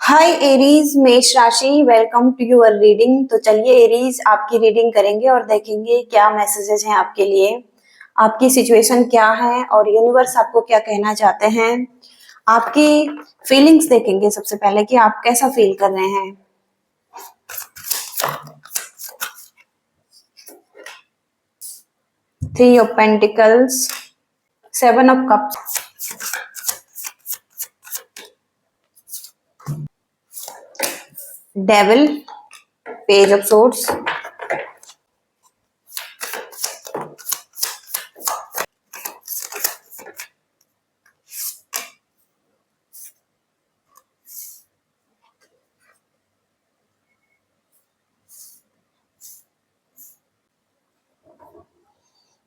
हाय Aries, मेष राशि, welcome to your reading. तो चलिए एरीज, आपकी रीडिंग करेंगे और देखेंगे क्या मैसेजेस हैं आपके लिए, आपकी सिचुएशन क्या है और यूनिवर्स आपको क्या कहना चाहते हैं। आपकी फीलिंग्स देखेंगे सबसे पहले कि आप कैसा फील कर रहे हैं। Three of pentacles, seven of cups, devil, page of swords,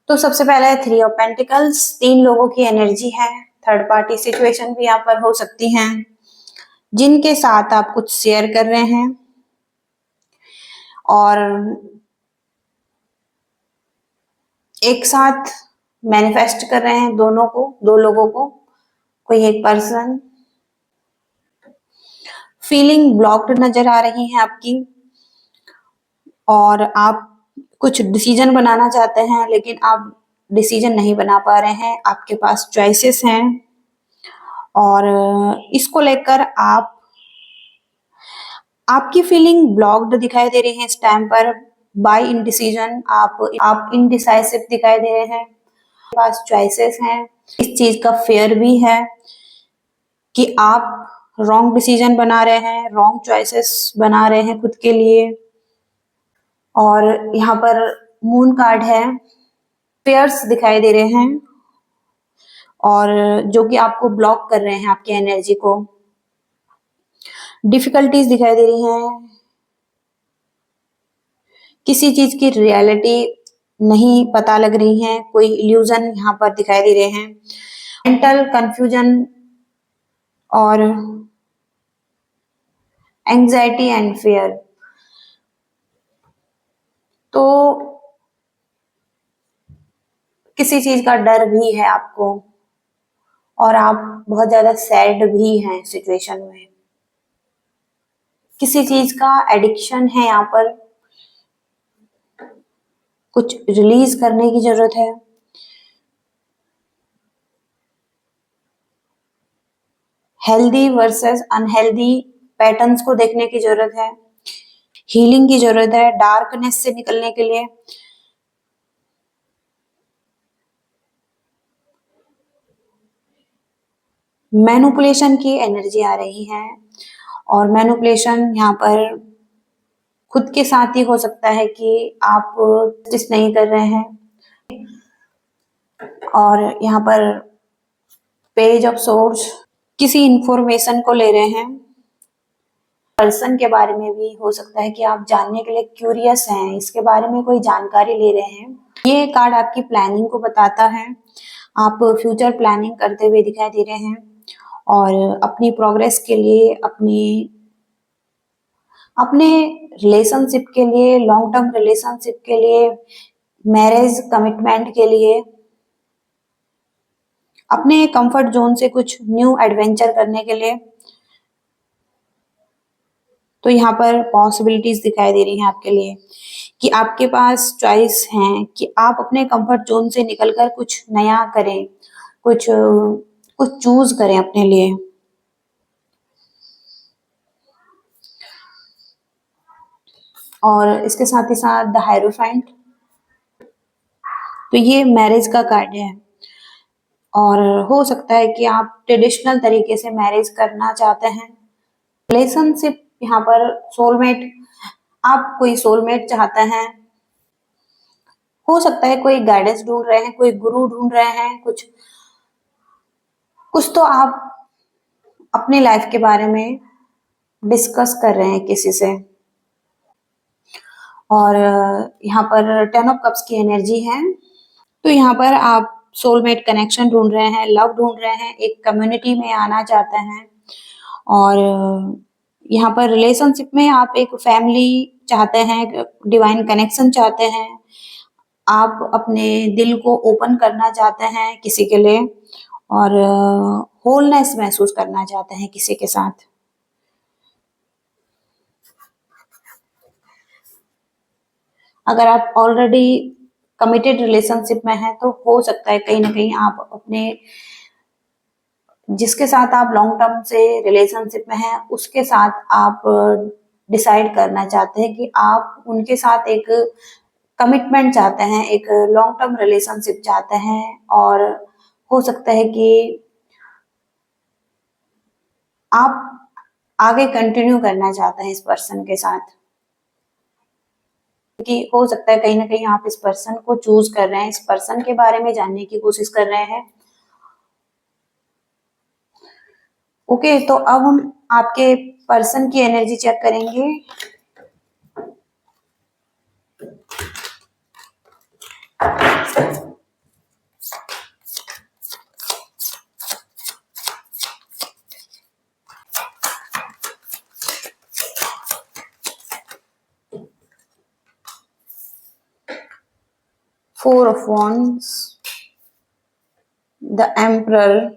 तो सबसे पहले थ्री ऑफ पेंटिकल्स, तीन लोगों की एनर्जी है। थर्ड पार्टी सिचुएशन भी यहाँ पर हो सकती है जिनके साथ आप कुछ शेयर कर रहे हैं और एक साथ मैनिफेस्ट कर रहे हैं दो लोगों को, कोई एक पर्सन। फीलिंग ब्लॉक्ड नजर आ रही है आपकी और आप कुछ डिसीजन बनाना चाहते हैं लेकिन आप डिसीजन नहीं बना पा रहे हैं। आपके पास चॉइसेस हैं और इसको लेकर आपकी फीलिंग ब्लॉक्ड दिखाई दे रही है इस टाइम पर। बाय इनडिसीजन आप इनडिसाइसिव दिखाई दे रहे हैं। आपके पास चॉइसेस हैं, इस चीज का फेयर भी है कि आप रॉन्ग डिसीजन बना रहे हैं, रॉन्ग चॉइसेस बना रहे हैं खुद के लिए। और यहाँ पर मून कार्ड है, पेयर्स दिखाई दे रहे हैं और जो कि आपको ब्लॉक कर रहे हैं, आपकी एनर्जी को। डिफिकल्टीज दिखाई दे रही हैं, किसी चीज की रियलिटी नहीं पता लग रही है, कोई इल्यूजन यहाँ पर दिखाई दे रहे हैं। मेंटल कंफ्यूजन और एंजाइटी एंड फियर। तो किसी चीज का डर भी है आपको और आप बहुत ज्यादा सैड भी हैं सिचुएशन में। किसी चीज का एडिक्शन है यहाँ पर, कुछ रिलीज करने की जरूरत है। हेल्दी वर्सेस अनहेल्दी पैटर्न्स को देखने की जरूरत है। हीलिंग की जरूरत है डार्कनेस से निकलने के लिए। मैनिपुलेशन की एनर्जी आ रही है और मैनिपुलेशन यहाँ पर खुद के साथ ही हो सकता है कि आप जस्टिस नहीं कर रहे हैं। और यहाँ पर पेज ऑफ सोर्ड्स, किसी इंफॉर्मेशन को ले रहे हैं। पर्सन के बारे में भी हो सकता है कि आप जानने के लिए क्यूरियस हैं, इसके बारे में कोई जानकारी ले रहे हैं। ये कार्ड आपकी प्लानिंग को बताता है, आप फ्यूचर प्लानिंग करते हुए दिखाई दे रहे हैं और अपनी प्रोग्रेस के लिए, अपने रिलेशनशिप के लिए, लॉन्ग टर्म रिलेशनशिप के लिए, मैरिज कमिटमेंट के लिए, अपने कंफर्ट जोन से कुछ न्यू एडवेंचर करने के लिए। तो यहाँ पर पॉसिबिलिटीज दिखाई दे रही हैं आपके लिए कि आपके पास चॉइस है कि आप अपने कंफर्ट जोन से निकलकर कुछ नया करें, कुछ कुछ चूज करें अपने लिए। और इसके साथ ही साथ द हायरोफेंट, तो ये मैरिज का कार्ड है और हो सकता है कि आप ट्रेडिशनल तरीके से मैरिज करना चाहते हैं। रिलेशनशिप यहाँ पर सोलमेट, आप कोई सोलमेट चाहते हैं। हो सकता है कोई गाइडेंस ढूंढ रहे हैं, कोई गुरु ढूंढ रहे हैं, कुछ कुछ तो आप अपनी लाइफ के बारे में डिस्कस कर रहे हैं किसी से। और यहाँ पर टेन ऑफ कप्स की एनर्जी है, तो यहाँ पर आप सोलमेट कनेक्शन ढूंढ रहे हैं, लव ढूंढ रहे हैं, एक कम्युनिटी में आना चाहते हैं। और यहाँ पर रिलेशनशिप में आप एक फैमिली चाहते हैं, डिवाइन कनेक्शन चाहते हैं, आप अपने दिल को ओपन करना चाहते हैं किसी के लिए और होलनेस महसूस करना चाहते हैं किसी के साथ। अगर आप ऑलरेडी कमिटेड रिलेशनशिप में हैं तो हो सकता है कहीं ना कहीं आप अपने जिसके साथ आप लॉन्ग टर्म से रिलेशनशिप में हैं उसके साथ आप डिसाइड करना चाहते हैं कि आप उनके साथ एक कमिटमेंट चाहते हैं, एक लॉन्ग टर्म रिलेशनशिप चाहते हैं। और हो सकता है कि आप आगे कंटिन्यू करना चाहते हैं इस पर्सन के साथ, कि हो सकता है कहीं ना कहीं आप इस पर्सन को चूज कर रहे हैं, इस पर्सन के बारे में जानने की कोशिश कर रहे हैं। ओके, तो अब हम आपके पर्सन की एनर्जी चेक करेंगे। Four of Wands, the Emperor,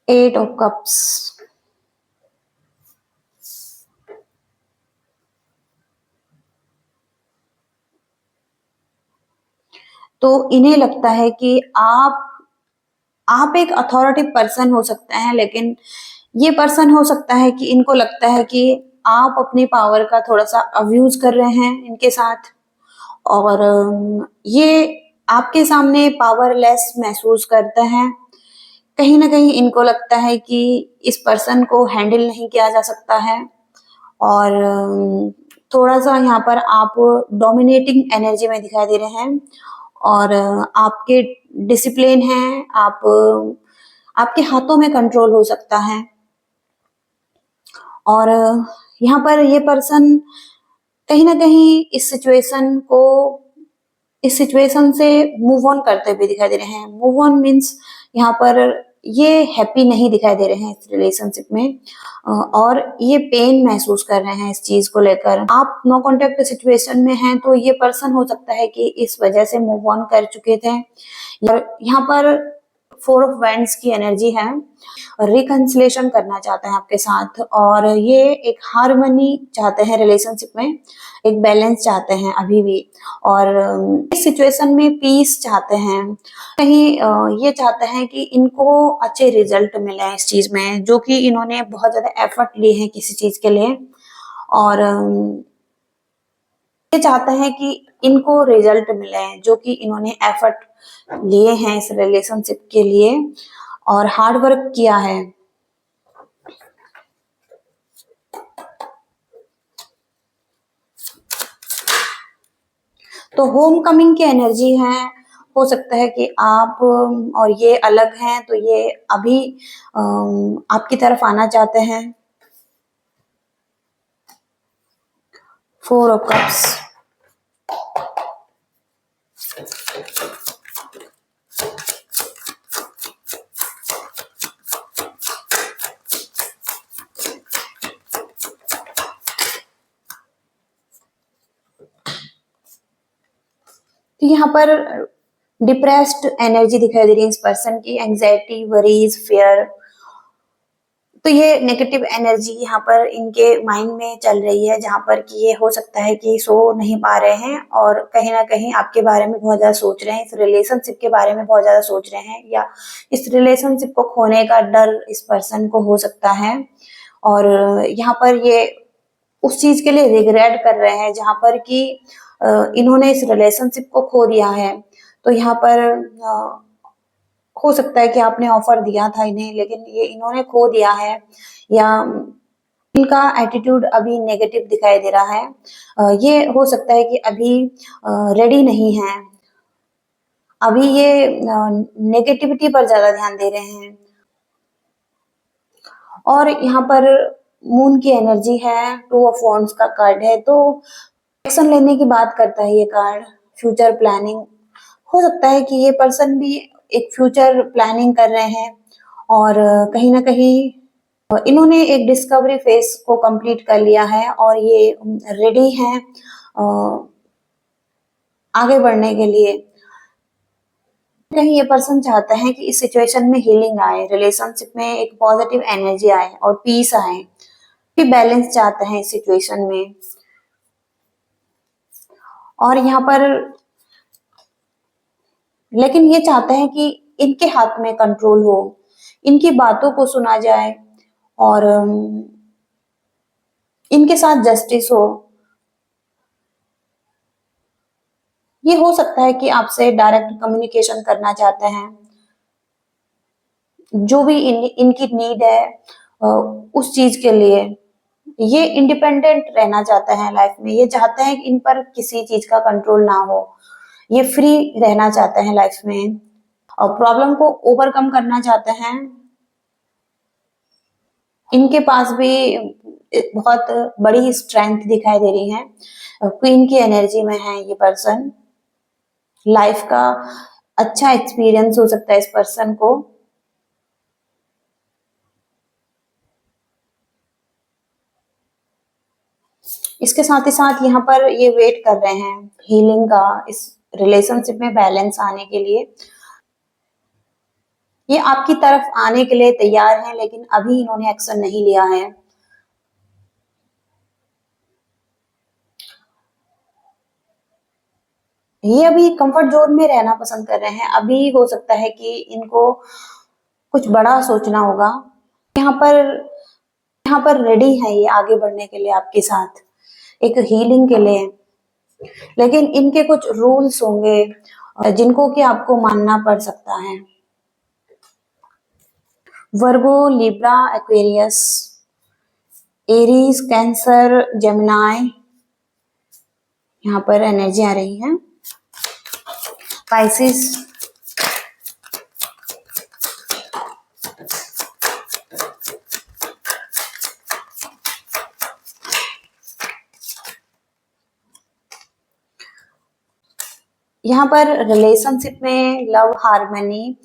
Eight of Cups, तो इन्हें लगता है कि आप एक अथॉरिटी पर्सन हो सकते हैं, लेकिन ये पर्सन हो सकता है कि इनको लगता है कि आप अपनी पावर का थोड़ा सा अब्यूज कर रहे हैं इनके साथ, और ये आपके सामने पावरलेस महसूस करते हैं। कहीं ना कहीं इनको लगता है कि इस पर्सन को हैंडल नहीं किया जा सकता है, और थोड़ा सा यहाँ पर आप डोमिनेटिंग एनर्जी में दिखाई दे रहे हैं, और आपके डिसिप्लिन है, आप आपके हाथों में कंट्रोल हो सकता है। और यहाँ पर ये पर्सन कहीं ना कहीं इस सिचुएशन से मूव ऑन करते हुए दिखाई दे रहे हैं। मूव ऑन मीन्स यहाँ पर ये हैप्पी नहीं दिखाई दे रहे हैं इस रिलेशनशिप में, और ये पेन महसूस कर रहे हैं इस चीज को लेकर। आप नो कॉन्टेक्ट सिचुएशन में हैं तो ये पर्सन हो सकता है कि इस वजह से मूव ऑन कर चुके थे। यहाँ पर फोर ऑफ वैंड्स की एनर्जी है, रिकंसिलेशन करना चाहते हैं आपके साथ, और ये एक हार्मनी चाहते हैं रिलेशनशिप में, एक बैलेंस चाहते हैं अभी भी, और इस सिचुएशन में पीस चाहते हैं। कहीं ये चाहते हैं कि इनको अच्छे रिजल्ट मिले इस चीज में, जो कि इन्होंने बहुत ज्यादा एफर्ट लिए हैं किसी चीज के लिए, और ये चाहते हैं कि इनको रिजल्ट मिले जो कि इन्होंने एफर्ट लिए हैं इस रिलेशनशिप के लिए और हार्ड वर्क किया है। तो होम कमिंग की एनर्जी है, हो सकता है कि आप और ये अलग हैं, तो ये अभी आपकी तरफ आना चाहते हैं। फोर ऑफ कप्स, तो यहाँ पर डिप्रेस्ड एनर्जी दिखाई दे रही है इस पर्सन की, एंजाइटी, वरीज, फियर। तो ये नेगेटिव एनर्जी यहाँ पर इनके माइंड में चल रही है, जहाँ पर कि ये हो सकता है कि सो नहीं पा रहे हैं और कहीं ना कहीं आपके बारे में बहुत ज्यादा सोच रहे हैं, इस रिलेशनशिप के बारे में बहुत ज्यादा सोच रहे हैं, या इस रिलेशनशिप को खोने का डर इस पर्सन को हो सकता है। और यहाँ पर ये उस चीज के लिए रिग्रेट कर रहे हैं जहाँ पर कि इन्होंने इस रिलेशनशिप को खो दिया है। तो यहाँ पर हो सकता है कि आपने ऑफर दिया था इन्हें, लेकिन ये इन्होंने खो दिया है, या इनका एटीट्यूड अभी नेगेटिव दिखाई दे रहा है। ये हो सकता है कि अभी रेडी नहीं है, अभी ये नेगेटिविटी पर ज्यादा ध्यान दे रहे हैं। और यहाँ पर मून की एनर्जी है, टू ऑफ वॉन्ड्स का कार्ड है, तो एक्शन लेने की बात करता है ये कार्ड। फ्यूचर प्लानिंग, हो सकता है कि ये पर्सन भी एक फ्यूचर प्लानिंग कर रहे हैं, और कहीं ना कहीं इन्होंने एक डिस्कवरी फेज को कंप्लीट कर लिया है और ये रेडी हैं आगे बढ़ने के लिए। कहीं ये पर्सन चाहता है कि इस सिचुएशन में हीलिंग आए, रिलेशनशिप में एक पॉजिटिव एनर्जी आए और पीस आए, भी बैलेंस चाहते हैं इस सिचुएशन में। और यहाँ पर लेकिन ये चाहते हैं कि इनके हाथ में कंट्रोल हो, इनकी बातों को सुना जाए और इनके साथ जस्टिस हो। ये हो सकता है कि आपसे डायरेक्ट कम्युनिकेशन करना चाहते हैं, जो भी इनकी नीड है उस चीज के लिए। ये इंडिपेंडेंट रहना चाहते हैं लाइफ में, ये चाहते हैं कि इन पर किसी चीज का कंट्रोल ना हो, ये फ्री रहना चाहते हैं लाइफ में और प्रॉब्लम को ओवरकम करना चाहते हैं। इनके पास भी बहुत बड़ी स्ट्रेंथ दिखाई दे रही है, क्वीन की एनर्जी में है ये पर्सन। लाइफ का अच्छा एक्सपीरियंस हो सकता है इस पर्सन को। इसके साथ ही साथ यहाँ पर ये वेट कर रहे हैं हीलिंग का, इस रिलेशनशिप में बैलेंस आने के लिए। ये आपकी तरफ आने के लिए तैयार हैं, लेकिन अभी इन्होंने एक्शन नहीं लिया है। ये अभी कंफर्ट जोन में रहना पसंद कर रहे हैं। अभी हो सकता है कि इनको कुछ बड़ा सोचना होगा। यहाँ पर यहाँ पर रेडी है ये आगे बढ़ने के लिए आपके साथ, एक हीलिंग के लिए। लेकिन इनके कुछ रूल्स होंगे जिनको कि आपको मानना पड़ सकता है। Virgo, Libra, Aquarius, Aries, Cancer, Gemini, यहाँ पर एनर्जी आ रही है। पाइसिस, यहाँ पर रिलेशनशिप में लव, हार्मनी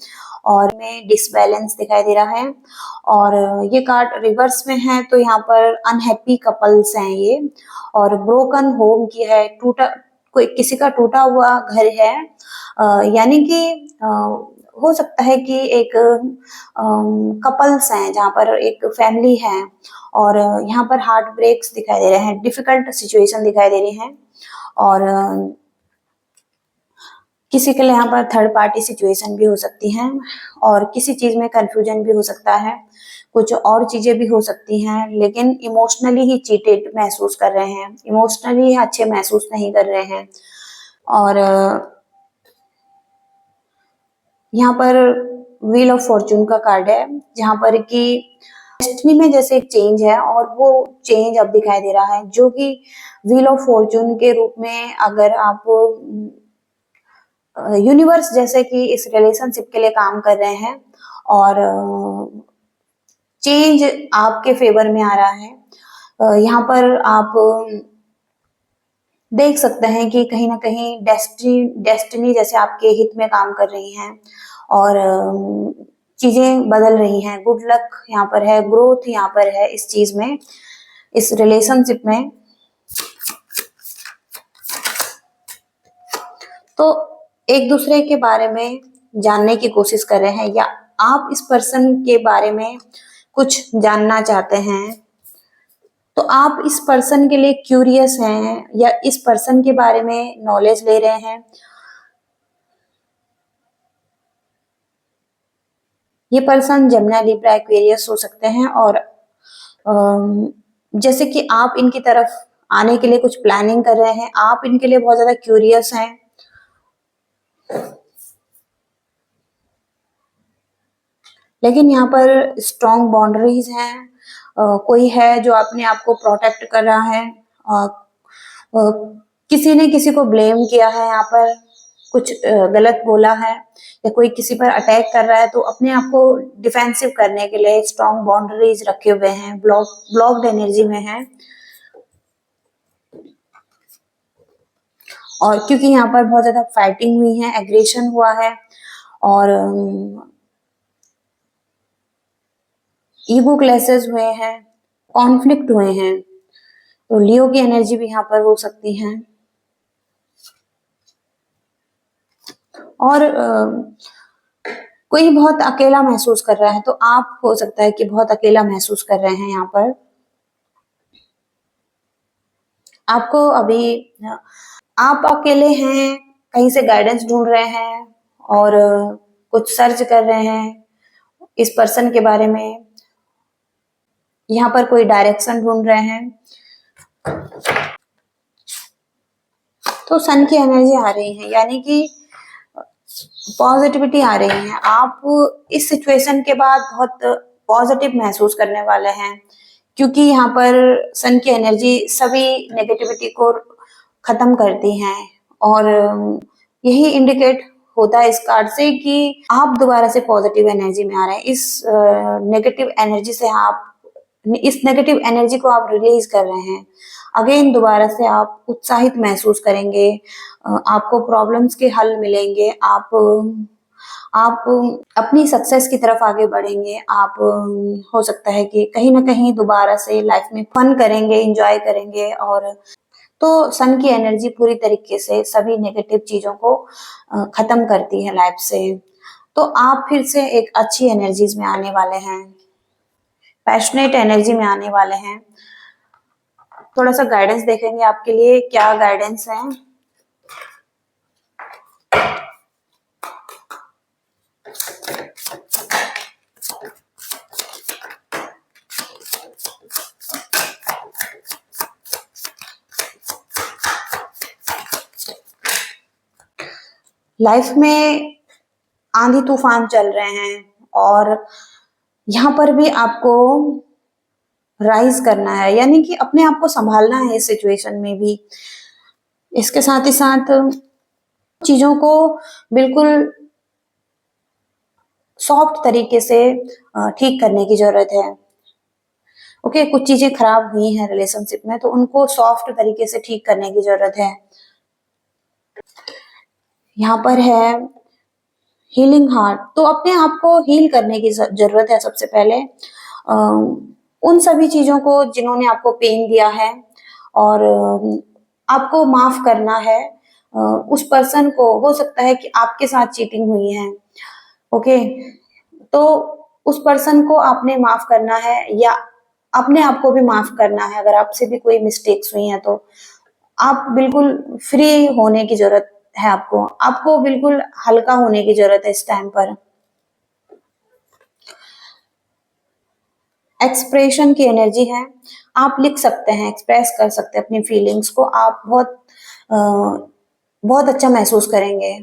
और में डिसबैलेंस दिखाई दे रहा है। और ये कार्ड रिवर्स में है तो यहाँ पर अनहैप्पी कपल्स हैं ये, और ब्रोकन होम की है, टूटा कोई किसी का टूटा हुआ घर है। यानी कि हो सकता है कि एक कपल्स हैं जहाँ पर एक फैमिली है और यहाँ पर हार्ट ब्रेक्स दिखाई दे रहे हैं, डिफिकल्ट सिचुएशन दिखाई दे रही हैं। और किसी के लिए यहाँ पर थर्ड पार्टी सिचुएशन भी हो सकती है और किसी चीज में कंफ्यूजन भी हो सकता है, कुछ और चीजें भी हो सकती हैं। लेकिन इमोशनली ही चीटेड महसूस कर रहे हैं, इमोशनली अच्छे महसूस नहीं कर रहे हैं। और यहाँ पर व्हील ऑफ फॉर्चून का कार्ड है जहाँ पर कि डेस्टिनी में जैसे एक चेंज है और वो चेंज अब दिखाई दे रहा है, जो कि व्हील ऑफ फॉर्चून के रूप में अगर आप यूनिवर्स जैसे कि इस रिलेशनशिप के लिए काम कर रहे हैं और चेंज आपके फेवर में आ रहा है। यहाँ पर आप देख सकते हैं कि कहीं ना कहीं डेस्टिनी जैसे आपके हित में काम कर रही हैं और चीजें बदल रही हैं। गुड लक यहाँ पर है, ग्रोथ यहाँ पर है इस चीज में, इस रिलेशनशिप में। तो एक दूसरे के बारे में जानने की कोशिश कर रहे हैं या आप इस पर्सन के बारे में कुछ जानना चाहते हैं, तो आप इस पर्सन के लिए क्यूरियस हैं या इस पर्सन के बारे में नॉलेज ले रहे हैं। ये पर्सन जेमिनी, लिब्रा, एक्वेरियस हो सकते हैं और जैसे कि आप इनकी तरफ आने के लिए कुछ प्लानिंग कर रहे हैं, आप इनके लिए बहुत ज्यादा क्यूरियस हैं। लेकिन यहाँ पर स्ट्रॉन्ग बाउंड्रीज हैं, कोई है जो अपने आप को प्रोटेक्ट कर रहा है। किसी ने किसी को ब्लेम किया है, यहाँ पर कुछ गलत बोला है या कोई किसी पर अटैक कर रहा है, तो अपने आप को डिफेंसिव करने के लिए स्ट्रॉन्ग बाउंड्रीज रखे हुए हैं, ब्लॉक्ड एनर्जी में है। और क्योंकि यहाँ पर बहुत ज्यादा फाइटिंग हुई है, एग्रेशन हुआ है और ईगो क्लैशेस हुए हैं, कॉन्फ्लिक्ट हुए हैं, तो लियो की एनर्जी भी यहाँ पर हो सकती है। और कोई बहुत अकेला महसूस कर रहा है, तो आप हो सकता है कि बहुत अकेला महसूस कर रहे हैं यहाँ पर। आपको अभी आप अकेले हैं, कहीं से गाइडेंस ढूंढ रहे हैं और कुछ सर्च कर रहे हैं इस पर्सन के बारे में, यहाँ पर कोई डायरेक्शन ढूंढ रहे हैं। तो सन की एनर्जी आ रही है, यानी कि पॉजिटिविटी आ रही है। आप इस सिचुएशन के बाद बहुत पॉजिटिव महसूस करने वाले हैं, क्योंकि यहाँ पर सन की एनर्जी सभी नेगेटिविटी को खत्म करती है। और यही इंडिकेट होता है इस कार्ड से कि आप दोबारा से पॉजिटिव एनर्जी में आ रहे हैं। इस नेगेटिव एनर्जी से आप इस नेगेटिव एनर्जी को आप रिलीज कर रहे हैं। अगेन दोबारा से आप उत्साहित महसूस करेंगे, आपको प्रॉब्लम्स के हल मिलेंगे, आप अपनी सक्सेस की तरफ आगे बढ़ेंगे। आप हो सकता है कि कहीं ना कहीं दोबारा से लाइफ में फन करेंगे, एंजॉय करेंगे। और तो सन की एनर्जी पूरी तरीके से सभी नेगेटिव चीजों को खत्म करती है लाइफ से। तो आप फिर से एक अच्छी एनर्जीज में आने वाले हैं, पैशनेट एनर्जी में आने वाले हैं। थोड़ा सा गाइडेंस देखेंगे आपके लिए, क्या गाइडेंस है। लाइफ में आंधी तूफान चल रहे हैं और यहाँ पर भी आपको राइज करना है, यानी कि अपने आप को संभालना है इस सिचुएशन में भी। इसके साथ ही साथ चीजों को बिल्कुल सॉफ्ट तरीके से ठीक करने की जरूरत है। ओके, कुछ चीजें खराब हुई हैं रिलेशनशिप में, तो उनको सॉफ्ट तरीके से ठीक करने की जरूरत है। यहाँ पर है हीलिंग हार्ट, तो अपने आप को हील करने की जरूरत है सबसे पहले। उन सभी चीजों को जिन्होंने आपको पेन दिया है, और आपको माफ करना है। उस पर्सन को, हो सकता है कि आपके साथ चीटिंग हुई है, ओके, तो उस पर्सन को आपने माफ करना है, या अपने आप को भी माफ करना है। अगर आपसे भी कोई मिस्टेक्स हुई हैं तो आप बिल्कुल फ्री होने की जरूरत है। आपको बिल्कुल हल्का होने की जरूरत है इस टाइम पर। एक्सप्रेशन की एनर्जी है, आप लिख सकते हैं, एक्सप्रेस कर सकते हैं अपनी फीलिंग्स को। आप बहुत अच्छा महसूस करेंगे।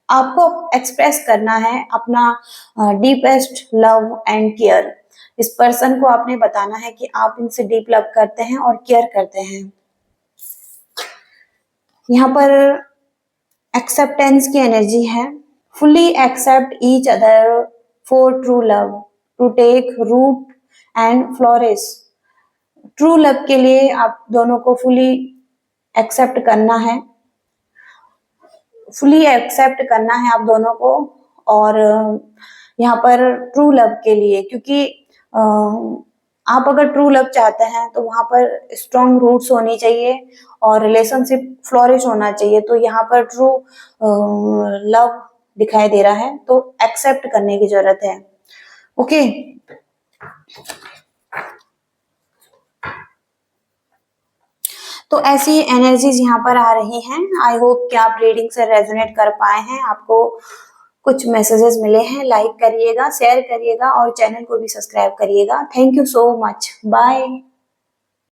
आपको एक्सप्रेस करना है अपना डीपेस्ट लव एंड केयर। इस पर्सन को आपने बताना है कि आप इनसे डीप लव करते हैं और केयर करते हैं। यहाँ पर एक्सेप्टेंस की एनर्जी है, fully accept each other for true love to take root and flourish. True love के लिए आप दोनों को फुली एक्सेप्ट करना है, आप दोनों को। और यहाँ पर ट्रू लव के लिए, क्योंकि आप अगर ट्रू लव चाहते हैं तो वहां पर स्ट्रॉन्ग रूट्स होनी चाहिए और रिलेशनशिप फ्लोरिश होना चाहिए। तो यहाँ पर ट्रू लव दिखाई दे रहा है, तो एक्सेप्ट करने की जरूरत है। ओके, तो ऐसी एनर्जीज यहाँ पर आ रही हैं। आई होप कि आप रीडिंग से रेजोनेट कर पाए हैं, आपको कुछ मैसेजेस मिले हैं। लाइक करिएगा, शेयर करिएगा और चैनल को भी सब्सक्राइब करिएगा। Thank you so much, bye.